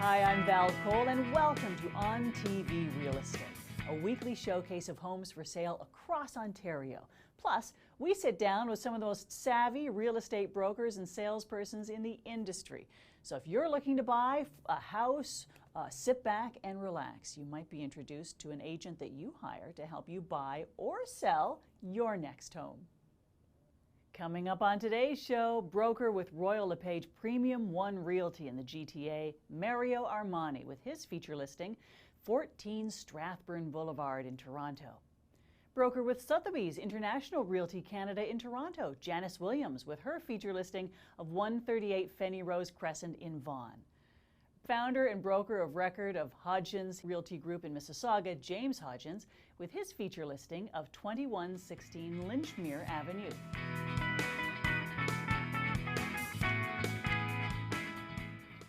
Hi, I'm Val Cole, and welcome to On TV Real Estate, a weekly showcase of homes for sale across Ontario. Plus, we sit down with some of the most savvy real estate brokers and salespersons in the industry. So if you're looking to buy a house, sit back and relax. You might be introduced to an agent that you hire to help you buy or sell your next home. Coming up on today's show, broker with Royal LePage Premium One Realty in the GTA, Mario Armani, with his feature listing, 14 Strathburn Boulevard in Toronto. Broker with Sotheby's International Realty Canada in Toronto, Janice Williams, with her feature listing of 138 Fenny Rose Crescent in Vaughan. Founder and broker of record of Hodgins Realty Group in Mississauga, James Hodgins, with his feature listing of 2116 Lynchmere Avenue.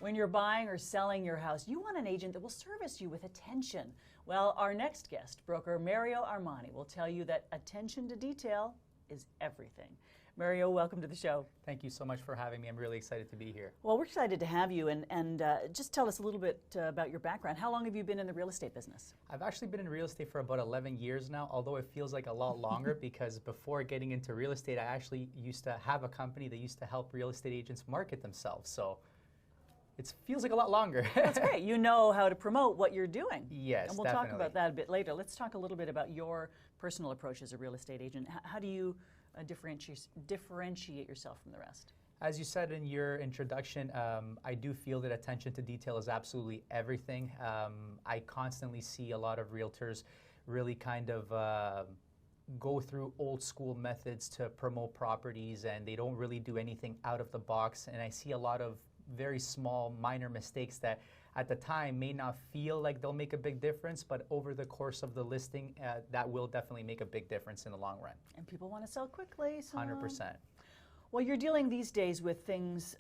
When you're buying or selling your house, you want an agent that will service you with attention. Well, our next guest, broker Mario Armani, will tell you that attention to detail is everything. Mario, welcome to the show. Thank you so much for having me. I'm really excited to be here. Well, we're excited to have you, and just tell us a little bit about your background. How long have you been in the real estate business? I've actually been in real estate for about 11 years now, although it feels like a lot longer because before getting into real estate, I actually used to have a company that used to help real estate agents market themselves. So it feels like a lot longer. That's great. You know how to promote what you're doing. Yes, and we'll definitely. talk about that a bit later. Let's talk a little bit about your personal approach as a real estate agent. How do you differentiate yourself from the rest? As you said in your introduction, I do feel that attention to detail is absolutely everything. I constantly see a lot of realtors really kind of go through old school methods to promote properties, and they don't really do anything out of the box. And I see a lot of very small, minor mistakes that at the time may not feel like they'll make a big difference, but over the course of the listing, that will definitely make a big difference in the long run. And people want to sell quickly. So 100%. Well, you're dealing these days with things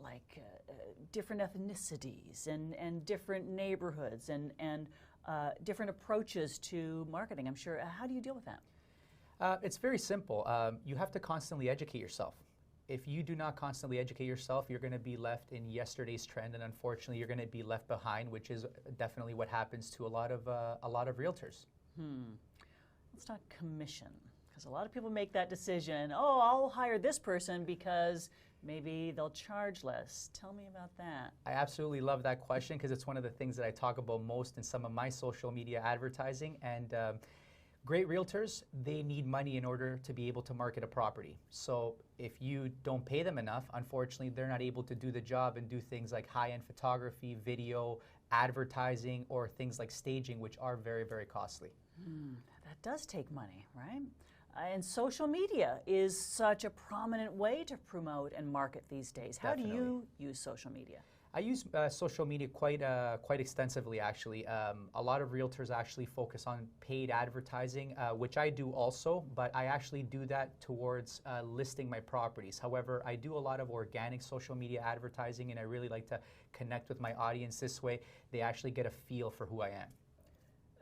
like different ethnicities and different neighborhoods and different approaches to marketing, I'm sure. How do you deal with that? It's very simple. You have to constantly educate yourself. If you do not constantly educate yourself, you're going to be left in yesterday's trend, and unfortunately, you're going to be left behind, which is definitely what happens to a lot of realtors. Let's talk commission, because a lot of people make that decision. Oh, I'll hire this person because maybe they'll charge less. Tell me about that. I absolutely love that question because it's one of the things that I talk about most in some of my social media advertising. And great realtors, they need money in order to be able to market a property. So if you don't pay them enough, unfortunately, they're not able to do the job and do things like high-end photography, video, advertising, or things like staging, which are very, very costly. That does take money, right? And social media is such a prominent way to promote and market these days. How do you use social media? I use social media quite extensively, actually. A lot of realtors actually focus on paid advertising, which I do also, but I actually do that towards listing my properties. However, I do a lot of organic social media advertising, and I really like to connect with my audience this way. They actually get a feel for who I am.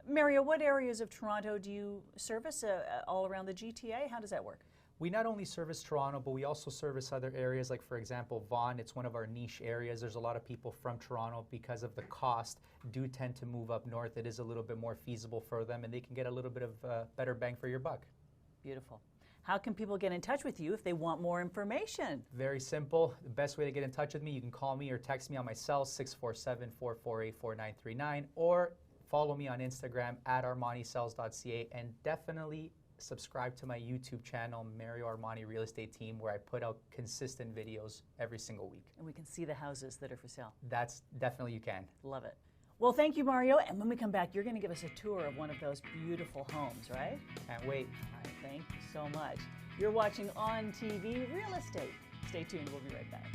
Mario, what areas of Toronto do you service all around the GTA? How does that work? We not only service Toronto, but we also service other areas, like, for example, Vaughan. It's one of our niche areas. There's a lot of people from Toronto, because of the cost, do tend to move up north. It is a little bit more feasible for them, and they can get a little bit of better bang for your buck. Beautiful. How can people get in touch with you if they want more information? Very simple. The best way to get in touch with me, you can call me or text me on my cell, 647-448-4939, or follow me on Instagram at armanicells.ca, and definitely subscribe to my YouTube channel, Mario Armani Real Estate Team, where I put out consistent videos every single week. And we can see the houses that are for sale. That's definitely, you can. Love it. Well, thank you, Mario. And when we come back, you're going to give us a tour of one of those beautiful homes, right? Can't wait. All right, thank you so much. You're watching On TV Real Estate. Stay tuned. We'll be right back.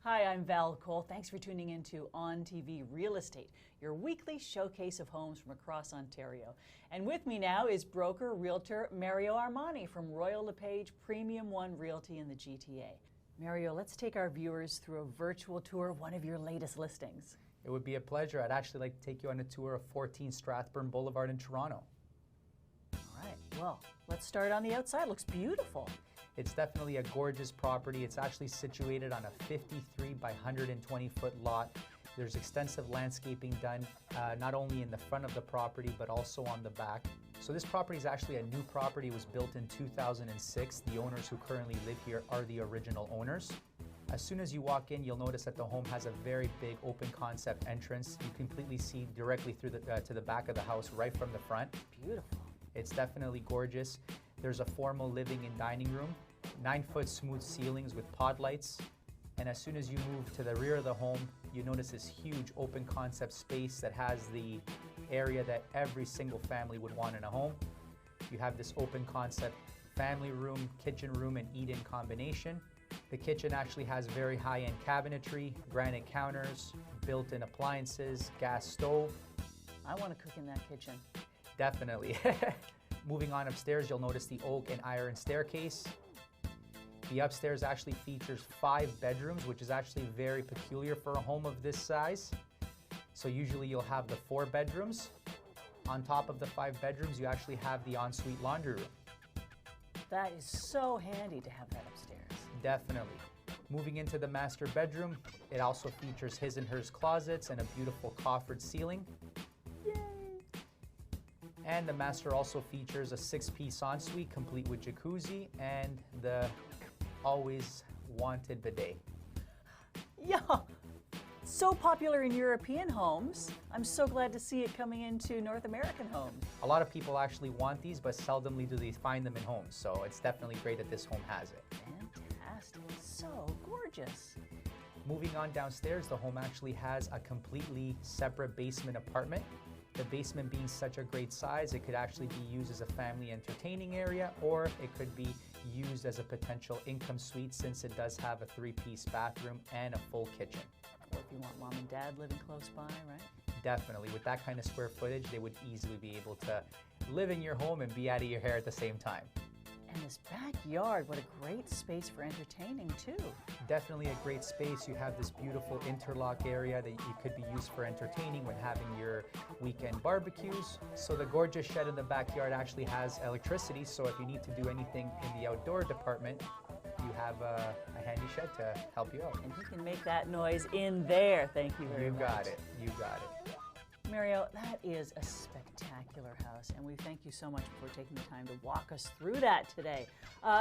Hi, I'm Val Cole. Thanks for tuning in to On TV Real Estate, your weekly showcase of homes from across Ontario. And with me now is broker, realtor Mario Armani from Royal LePage Premium One Realty in the GTA. Mario, let's take our viewers through a virtual tour of one of your latest listings. It would be a pleasure. I'd actually like to take you on a tour of 14 Strathburn Boulevard in Toronto. All right. Well, let's start on the outside. Looks beautiful. It's definitely a gorgeous property. It's actually situated on a 53 by 120 foot lot. There's extensive landscaping done not only in the front of the property but also on the back. So this property is actually a new property. It was built in 2006. The owners who currently live here are the original owners. As soon as you walk in, you'll notice that the home has a very big open concept entrance. You completely see directly through to the back of the house right from the front. Beautiful. It's definitely gorgeous. There's a formal living and dining room, 9-foot smooth ceilings with pod lights. And as soon as you move to the rear of the home, you notice this huge open concept space that has the area that every single family would want in a home. You have this open concept family room, kitchen room, and eat-in combination. The kitchen actually has very high-end cabinetry, granite counters, built-in appliances, gas stove. I want to cook in that kitchen. Definitely. Moving on upstairs, you'll notice the oak and iron staircase. The upstairs actually features 5 bedrooms, which is actually very peculiar for a home of this size. So usually you'll have the 4 bedrooms. On top of the 5 bedrooms, you actually have the ensuite laundry room. That is so handy to have that upstairs. Definitely. Moving into the master bedroom, it also features his and hers closets and a beautiful coffered ceiling. Yay! And the master also features a 6-piece ensuite complete with jacuzzi and the always wanted bidet. Yeah, so popular in European homes. I'm so glad to see it coming into North American homes. A lot of people actually want these, but seldomly do they find them in homes. So it's definitely great that this home has it. Fantastic, so gorgeous. Moving on downstairs, the home actually has a completely separate basement apartment. The basement being such a great size, it could actually be used as a family entertaining area, or it could be used as a potential income suite since it does have a 3-piece bathroom and a full kitchen. Or if you want mom and dad living close by, right? Definitely. With that kind of square footage, they would easily be able to live in your home and be out of your hair at the same time. And this backyard, what a great space for entertaining too. Definitely a great space. You have this beautiful interlock area that you could be used for entertaining when having your weekend barbecues. So the gorgeous shed in the backyard actually has electricity, so if you need to do anything in the outdoor department, you have a handy shed to help you out. And he can make that noise in there. Thank you very much. You got it. You got it. Mario, that is a spectacular house, and we thank you so much for taking the time to walk us through that today.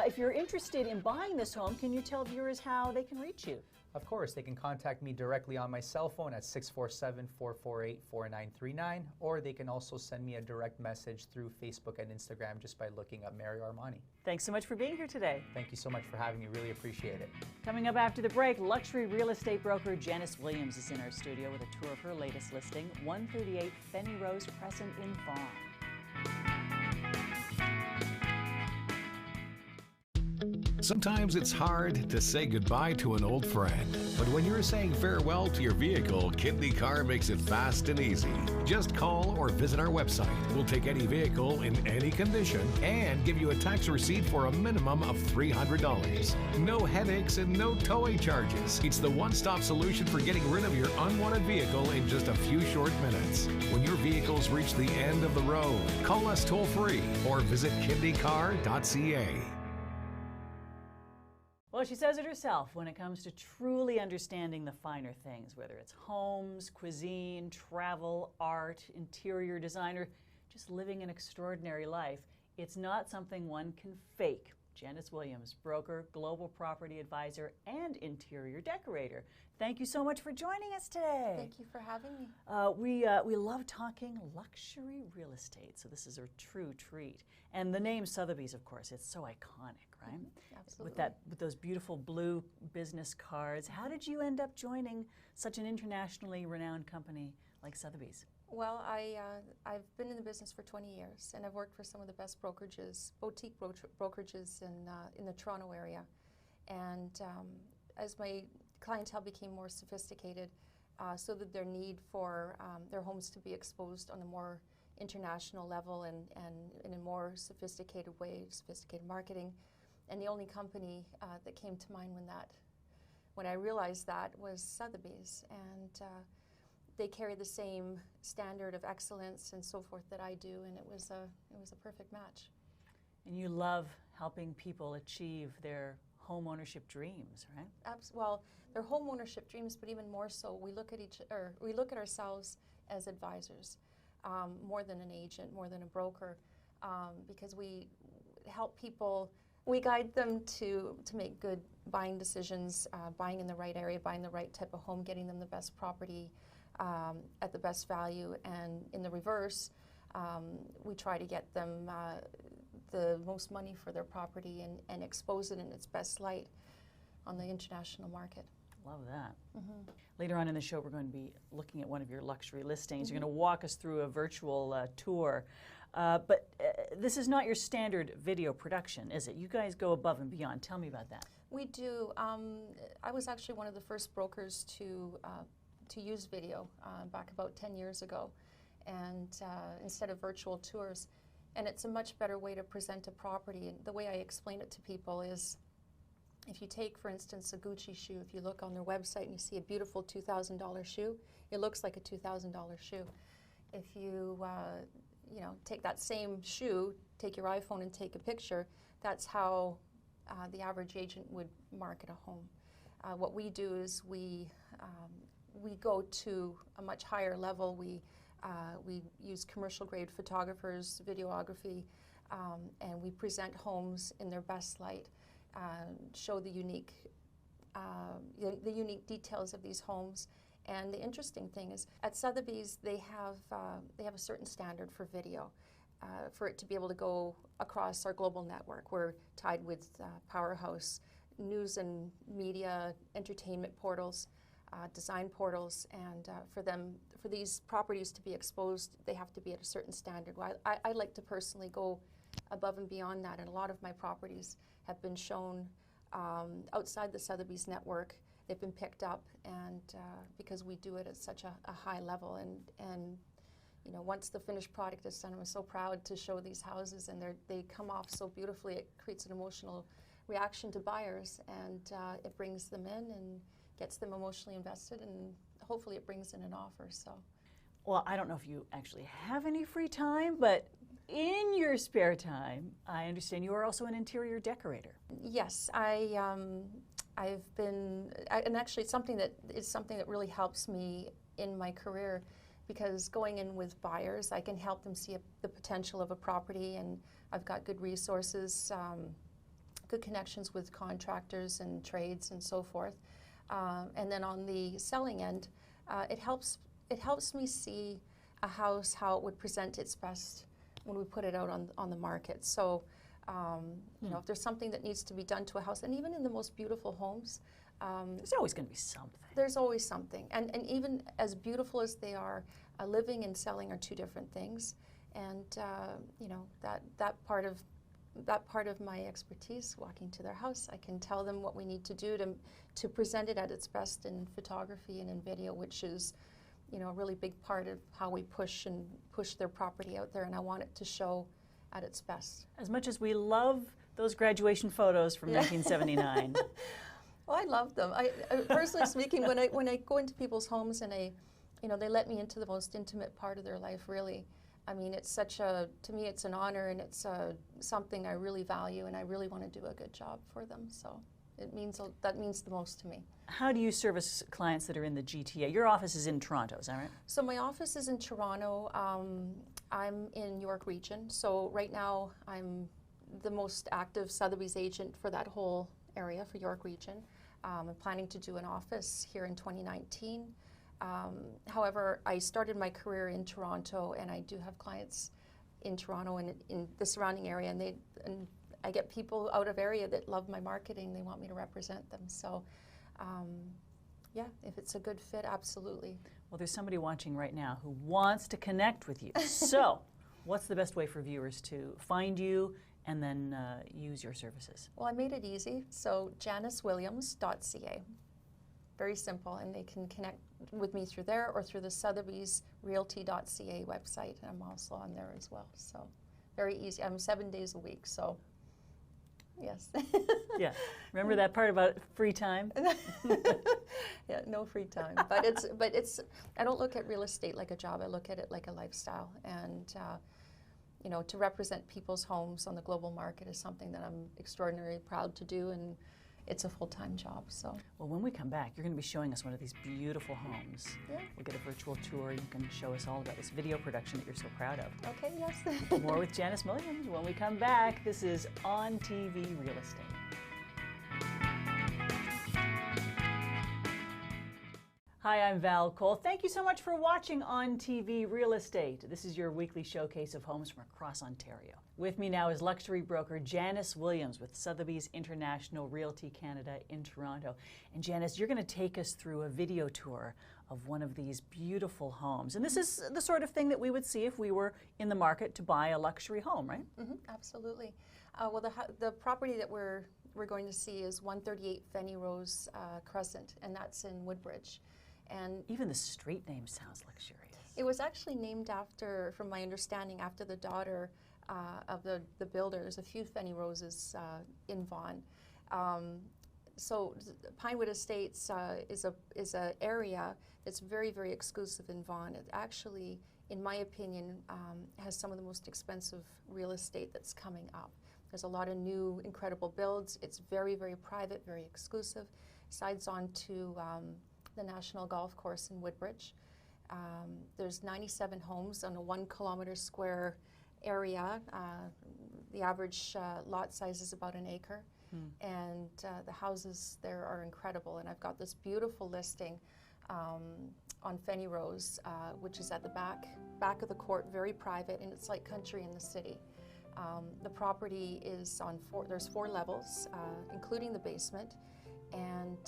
If you're interested in buying this home, can you tell viewers how they can reach you? Of course, they can contact me directly on my cell phone at 647-448-4939, or they can also send me a direct message through Facebook and Instagram just by looking up Mario Armani. Thanks so much for being here today. Thank you so much for having me. Really appreciate it. Coming up after the break, luxury real estate broker Janice Williams is in our studio with a tour of her latest listing, 138 Fenny Rose Crescent in Vaughan. Sometimes it's hard to say goodbye to an old friend, but when you're saying farewell to your vehicle, Kidney Car makes it fast and easy. Just call or visit our website. We'll take any vehicle in any condition and give you a tax receipt for a minimum of $300. No headaches and no towing charges. It's the one-stop solution for getting rid of your unwanted vehicle in just a few short minutes. When your vehicles reach the end of the road, call us toll-free or visit kidneycar.ca. Well, she says it herself, when it comes to truly understanding the finer things, whether it's homes, cuisine, travel, art, interior design, or just living an extraordinary life, it's not something one can fake. Janice Williams, broker, global property advisor, and interior decorator. Thank you so much for joining us today. Thank you for having me. We love talking luxury real estate, so this is a true treat. And the name Sotheby's, of course, it's so iconic, right? Mm-hmm. Absolutely. With those beautiful blue business cards. How did you end up joining such an internationally renowned company like Sotheby's? Well, I've been in the business for 20 years, and I've worked for some of the best brokerages, boutique brokerages in the Toronto area. And as my clientele became more sophisticated, so that their need for their homes to be exposed on a more international level and in a more sophisticated way, sophisticated marketing. And the only company that came to mind when I realized that was Sotheby's. And they carry the same standard of excellence and so forth that I do, and it was a perfect match. And you love helping people achieve their home ownership dreams, right? Well, their home ownership dreams, but even more so, we look at ourselves as advisors, more than an agent, more than a broker, because we help people. We guide them to make good buying decisions, buying in the right area, buying the right type of home, getting them the best property at the best value, and in the reverse, we try to get them the most money for their property and expose it in its best light on the international market. Love that. Later on in the show, we're going to be looking at one of your luxury listings. You're going to walk us through a virtual tour. But this is not your standard video production, is it? You guys go above and beyond. Tell me about that. We do. I was actually one of the first brokers to use video back about 10 years ago, and instead of virtual tours. And it's a much better way to present a property. And the way I explain it to people is, if you take, for instance, a Gucci shoe, if you look on their website and you see a beautiful $2,000 shoe, it looks like a $2,000 shoe. If you take that same shoe, take your iPhone and take a picture, that's how the average agent would market a home. What we do is we go to a much higher level. We use commercial grade photographers, videography, and we present homes in their best light, show the unique details of these homes. And the interesting thing is, at Sotheby's, they have a certain standard for video. For it to be able to go across our global network, we're tied with Powerhouse, news and media, entertainment portals, design portals, and for these properties to be exposed, they have to be at a certain standard. Well, I like to personally go above and beyond that, and a lot of my properties have been shown outside the Sotheby's network. They've been picked up, and because we do it at such a high level, and once the finished product is done, I'm so proud to show these houses, and they come off so beautifully. It creates an emotional reaction to buyers, and it brings them in and gets them emotionally invested, and hopefully it brings in an offer. So, well, I don't know if you actually have any free time, but in your spare time, I understand you are also an interior decorator. Yes, I've been, and actually it's something that really helps me in my career, because going in with buyers, I can help them see the potential of a property, and I've got good resources, good connections with contractors and trades and so forth. And then on the selling end, it helps me see a house, how it would present its best when we put it out on the market. So, if there's something that needs to be done to a house, and even in the most beautiful homes, there's always going to be something. There's always something, and even as beautiful as they are, living and selling are two different things. And that part of my expertise, walking to their house, I can tell them what we need to do to present it at its best in photography and in video, which is a really big part of how we push their property out there, and I want it to show at its best. As much as we love those graduation photos from 1979. Well, I love them. I personally speaking, when I go into people's homes and they let me into the most intimate part of their life, really. I mean, to me, it's an honor, and it's something I really value, and I really want to do a good job for them. So that means the most to me. How do you service clients that are in the GTA? Your office is in Toronto, is that right? So my office is in Toronto. I'm in York Region. So right now, I'm the most active Sotheby's agent for that whole area, for York Region. I'm planning to do an office here in 2019. However, I started my career in Toronto, and I do have clients in Toronto and in the surrounding area, and I get people out of area that love my marketing. They want me to represent them. So, if it's a good fit, absolutely. Well, there's somebody watching right now who wants to connect with you. So, what's the best way for viewers to find you and then use your services? Well, I made it easy. So, janicewilliams.ca. Very simple, and they can connect with me through there or through the Sotheby's Realty.ca website. I'm also on there as well. So, very easy. I'm 7 days a week, so yes. Yeah. Remember that part about free time? Yeah, no free time. But it's. I don't look at real estate like a job. I look at it like a lifestyle. And you know, to represent people's homes on the global market is something that I'm extraordinarily proud to do, and it's a full-time job. So, well, when we come back, you're going to be showing us one of these beautiful homes. yeah. We'll get a virtual tour. You can show us all about this video production that you're so proud of. Okay, yes. More with Janice Williams when we come back. This is On TV Real Estate. Hi, I'm Val Cole. Thank you so much for watching On TV Real Estate. This is your weekly showcase of homes from across Ontario. With me now is luxury broker Janice Williams with Sotheby's International Realty Canada in Toronto. And Janice, you're going to take us through a video tour of one of these beautiful homes. And this is the sort of thing that we would see if we were in the market to buy a luxury home, right? Mm-hmm, absolutely. Well, the property that we're going to see is 138 Fenny Rose Crescent, and that's in Woodbridge. And even the street name sounds luxurious. It was actually named after, from my understanding, after the daughter of the builder. There's a few Fenny Roses in Vaughan. So Pinewood Estates is an area that's very, very exclusive in Vaughan. It actually, in my opinion, has some of the most expensive real estate that's coming up. There's a lot of new, incredible builds. It's very, very private, very exclusive. Sides on to the National Golf Course in Woodbridge. There's 97 homes on a 1 kilometer square area. The average lot size is about an acre. And the houses there are incredible. And I've got this beautiful listing on Fenny Rose, which is at the back of the court, very private, and it's like country in the city. The property is on there's 4 levels, including the basement, and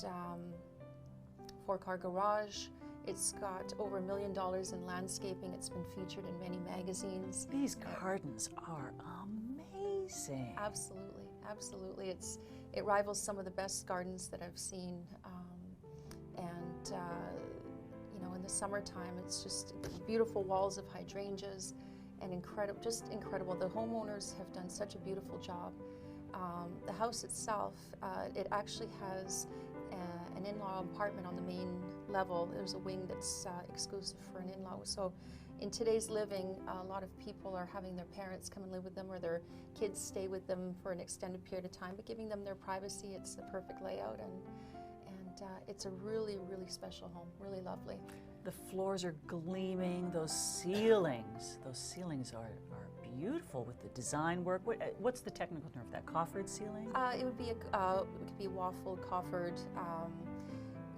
4-car garage. It's got over $1 million in landscaping. It's been featured in many magazines. These gardens are amazing. Absolutely, absolutely. It rivals some of the best gardens that I've seen. You know, in the summertime, it's just beautiful walls of hydrangeas and just incredible. The homeowners have done such a beautiful job. The house itself, it actually has an in-law apartment on the main level. There's a wing that's exclusive for an in-law. So in today's living, a lot of people are having their parents come and live with them, or their kids stay with them for an extended period of time, but giving them their privacy. It's the perfect layout, and it's a really, really special home, really lovely. The floors are gleaming, those ceilings are beautiful with the design work. What's the technical term for that? Coffered ceiling? It could be waffle coffered.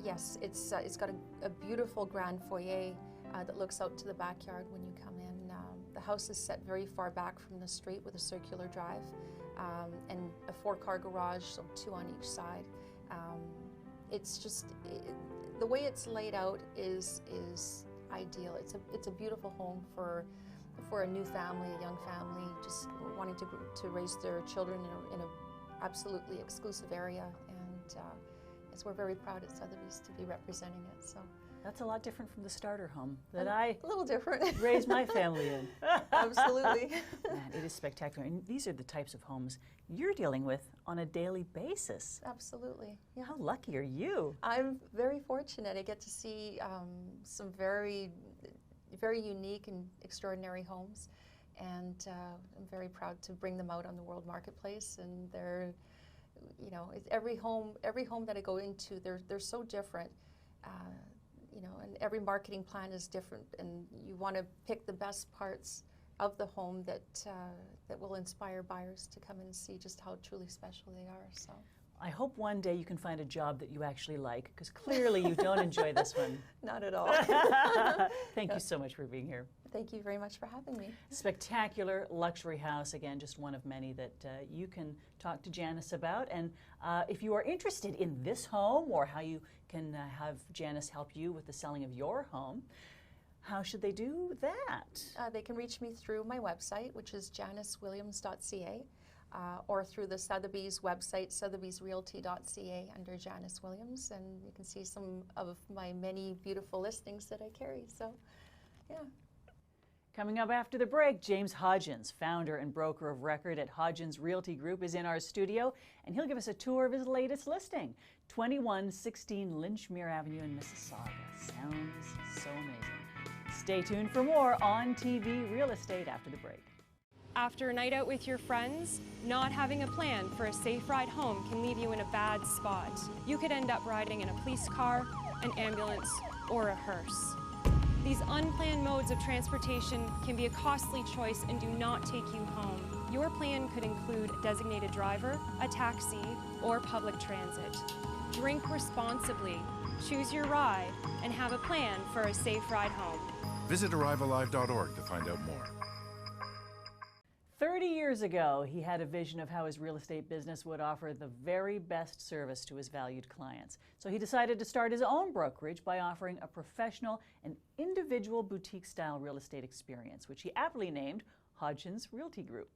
Yes, it's got a beautiful grand foyer that looks out to the backyard when you come in. The house is set very far back from the street with a circular drive, and a 4-car garage, so 2 on each side. It's just the way it's laid out is ideal. It's a beautiful home for a new family, a young family, just wanting to raise their children in an absolutely exclusive area, and we're very proud at Sotheby's to be representing it. So that's a lot different from the starter home that a little different. raised my family in. Absolutely. Man, it is spectacular. And these are the types of homes you're dealing with on a daily basis. Absolutely. Yeah. How lucky are you? I'm very fortunate. I get to see some very, very unique and extraordinary homes, and I'm very proud to bring them out on the world marketplace. And they're, you know, every home that I go into, they're so different. You know, and every marketing plan is different, and you want to pick the best parts of the home that will inspire buyers to come and see just how truly special they are. So I hope one day you can find a job that you actually like, because clearly you don't enjoy this one. Not at all. Thank you so much for being here. Thank you very much for having me. Spectacular luxury house, again, just one of many that you can talk to Janice about. And if you are interested in this home, or how you can have Janice help you with the selling of your home, how should they do that? They can reach me through my website, which is janicewilliams.ca, or through the Sotheby's website, sotheby'srealty.ca, under Janice Williams, and you can see some of my many beautiful listings that I carry. So, yeah. Coming up after the break, James Hodgins, founder and broker of record at Hodgins Realty Group, is in our studio, and he'll give us a tour of his latest listing, 2116 Lynchmere Avenue in Mississauga. Sounds so amazing. Stay tuned for more On TV Real Estate after the break. After a night out with your friends, not having a plan for a safe ride home can leave you in a bad spot. You could end up riding in a police car, an ambulance, or a hearse. These unplanned modes of transportation can be a costly choice and do not take you home. Your plan could include a designated driver, a taxi, or public transit. Drink responsibly, choose your ride, and have a plan for a safe ride home. Visit arrivealive.org to find out more. 30 years ago, he had a vision of how his real estate business would offer the very best service to his valued clients. So he decided to start his own brokerage by offering a professional and individual boutique-style real estate experience, which he aptly named Hodgins Realty Group.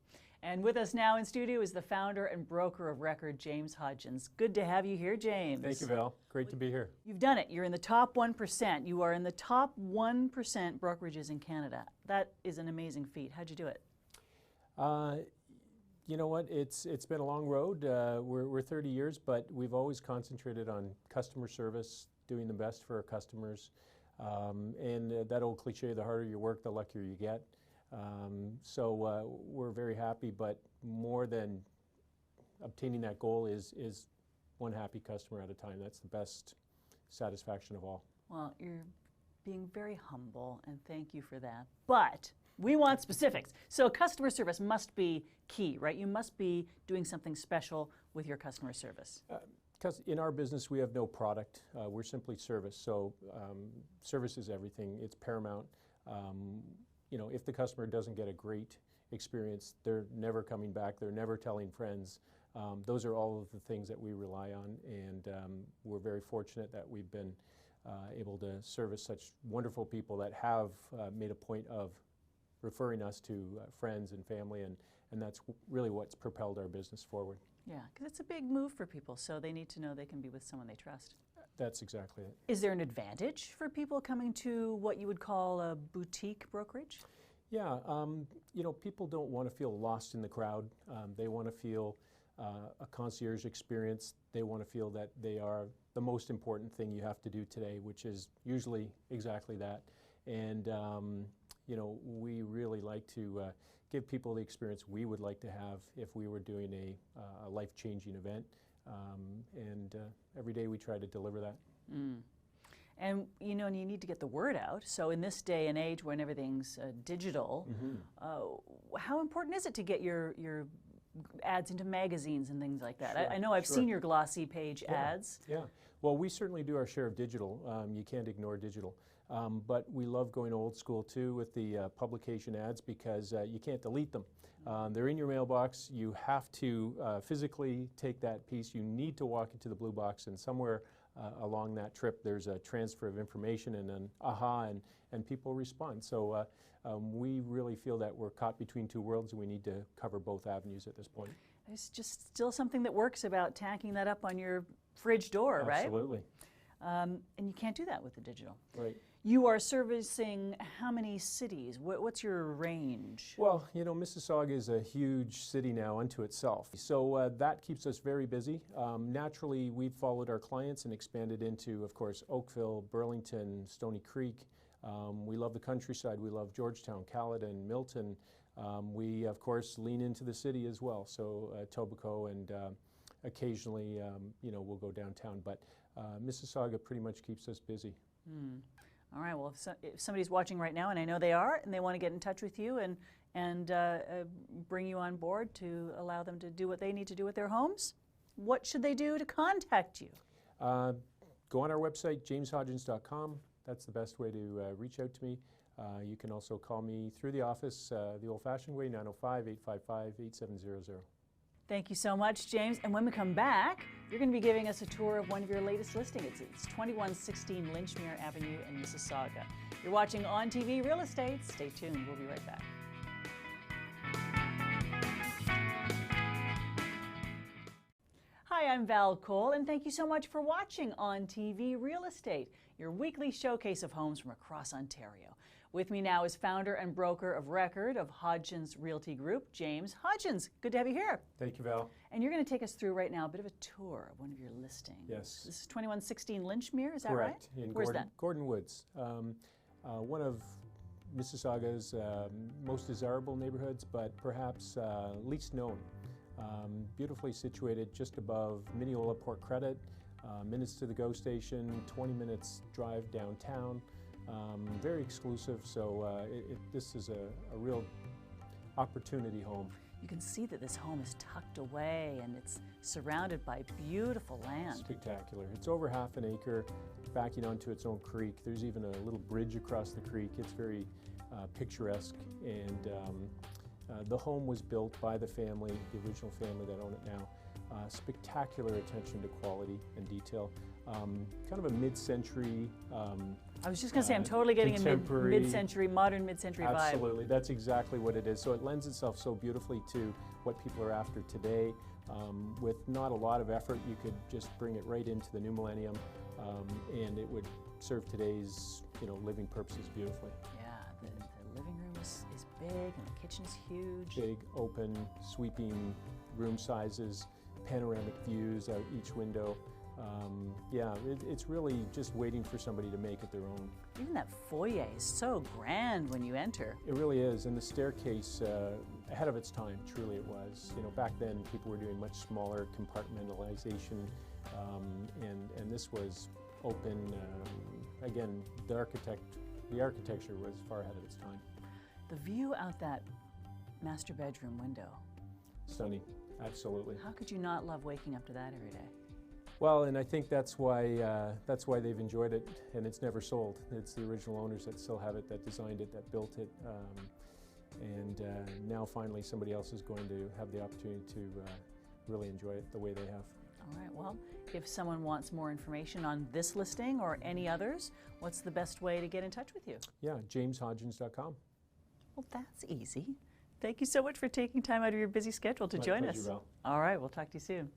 And with us now in studio is the founder and broker of record, James Hodgins. Good to have you here, James. Thank you, Val. Great to be here. You've done it. You're in the top 1%. You are in the top 1% brokerages in Canada. That is an amazing feat. How'd you do it? You know what? It's been a long road. We're 30 years, but we've always concentrated on customer service, doing the best for our customers, and that old cliche: the harder you work, the luckier you get. So we're very happy, but more than obtaining that goal is one happy customer at a time. That's the best satisfaction of all. Well, you're being very humble, and thank you for that. But we want specifics. So customer service must be key, right? You must be doing something special with your customer service. Because in our business, we have no product. We're simply service. So service is everything. It's paramount. You know, if the customer doesn't get a great experience, they're never coming back. They're never telling friends. Those are all of the things that we rely on, and we're very fortunate that we've been able to service such wonderful people that have made a point of referring us to friends and family, and that's really what's propelled our business forward. Yeah, because it's a big move for people, so they need to know they can be with someone they trust. That's exactly it. Is there an advantage for people coming to what you would call a boutique brokerage? Yeah, you know, people don't want to feel lost in the crowd. They want to feel a concierge experience. They want to feel that they are the most important thing you have to do today, which is usually exactly that. And you know, we really like to give people the experience we would like to have if we were doing a life-changing event. And every day we try to deliver that. Mm. And you know, you need to get the word out. So in this day and age when everything's digital, how important is it to get your ads into magazines and things like that? Sure, I know I've seen your glossy page ads. Yeah, well, we certainly do our share of digital. You can't ignore digital. But we love going old school too with the publication ads because you can't delete them. They're in your mailbox. You have to physically take that piece. You need to walk into the blue box, and somewhere along that trip there's a transfer of information and an aha, and people respond. So we really feel that we're caught between two worlds, and we need to cover both avenues at this point. There's just still something that works about tacking that up on your fridge door, right? Absolutely. And you can't do that with the digital. Right. You are servicing how many cities? What's your range? Well, you know, Mississauga is a huge city now unto itself. So that keeps us very busy. Naturally, we've followed our clients and expanded into, of course, Oakville, Burlington, Stony Creek. We love the countryside. We love Georgetown, Caledon, Milton. We, of course, lean into the city as well. So Etobicoke, and occasionally, you know, we'll go downtown. But Mississauga pretty much keeps us busy. Mm. All right, well, if somebody's watching right now, and I know they are, and they want to get in touch with you and bring you on board to allow them to do what they need to do with their homes, what should they do to contact you? Go on our website, jameshodgins.com. That's the best way to reach out to me. You can also call me through the office the old-fashioned way, 905-855-8700. Thank you so much, James. And when we come back, you're going to be giving us a tour of one of your latest listings. It's 2116 Lynchmere Avenue in Mississauga. You're watching On TV Real Estate. Stay tuned. We'll be right back. Hi, I'm Val Cole, and thank you so much for watching On TV Real Estate, your weekly showcase of homes from across Ontario. With me now is founder and broker of record of Hodgins Realty Group, James Hodgins. Good to have you here. Thank you, Val. And you're going to take us through right now a bit of a tour of one of your listings. Yes. This is 2116 Lynchmere, is that Correct. right? In Where's that? Gordon Woods. One of Mississauga's most desirable neighborhoods, but perhaps least known. Beautifully situated just above Mineola Port Credit, minutes to the GO station, 20 minutes drive downtown. Very exclusive, so this is a real opportunity home. You can see that this home is tucked away and it's surrounded by beautiful land. Spectacular. It's over half an acre, backing onto its own creek. There's even a little bridge across the creek. It's very picturesque, and the home was built by the family, the original family that own it now. Spectacular attention to quality and detail. Kind of a mid-century. I was just going to say, I'm totally getting a mid-century, modern mid-century vibe. Absolutely, that's exactly what it is. So it lends itself so beautifully to what people are after today. With not a lot of effort, you could just bring it right into the new millennium, and it would serve today's living purposes beautifully. Yeah, the living room is big and the kitchen is huge. Big, open, sweeping room sizes, panoramic views out each window. Yeah, it's really just waiting for somebody to make it their own. Even that foyer is so grand when you enter. It really is, and the staircase, ahead of its time, truly it was. Back then people were doing much smaller compartmentalization, and this was open. Again, the architecture was far ahead of its time. The view out that master bedroom window. Stunning, absolutely. How could you not love waking up to that every day? Well, and I think that's why they've enjoyed it, and it's never sold. It's the original owners that still have it, that designed it, that built it, and now finally somebody else is going to have the opportunity to really enjoy it the way they have. All right, well, if someone wants more information on this listing or any others, what's the best way to get in touch with you? Yeah, jameshodgins.com. Well, that's easy. Thank you so much for taking time out of your busy schedule to join us. Val. All right, we'll talk to you soon.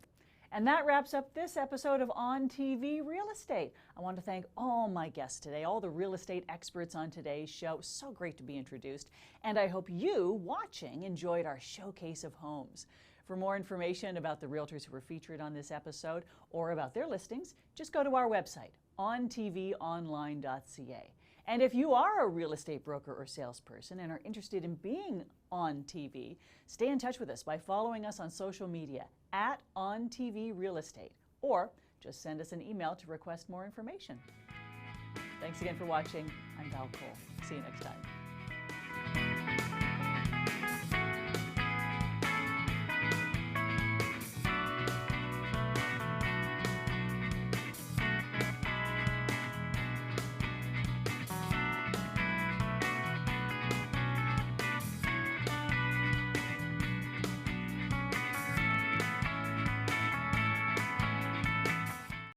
And that wraps up this episode of On TV Real Estate. I want to thank all my guests today, all the real estate experts on today's show. So great to be introduced. And I hope you, watching, enjoyed our showcase of homes. For more information about the realtors who were featured on this episode or about their listings, just go to our website, ontvonline.ca. And if you are a real estate broker or salesperson and are interested in being on TV, stay in touch with us by following us on social media at OnTVRealEstate, or just send us an email to request more information. Thanks again for watching. I'm Val Cole. See you next time.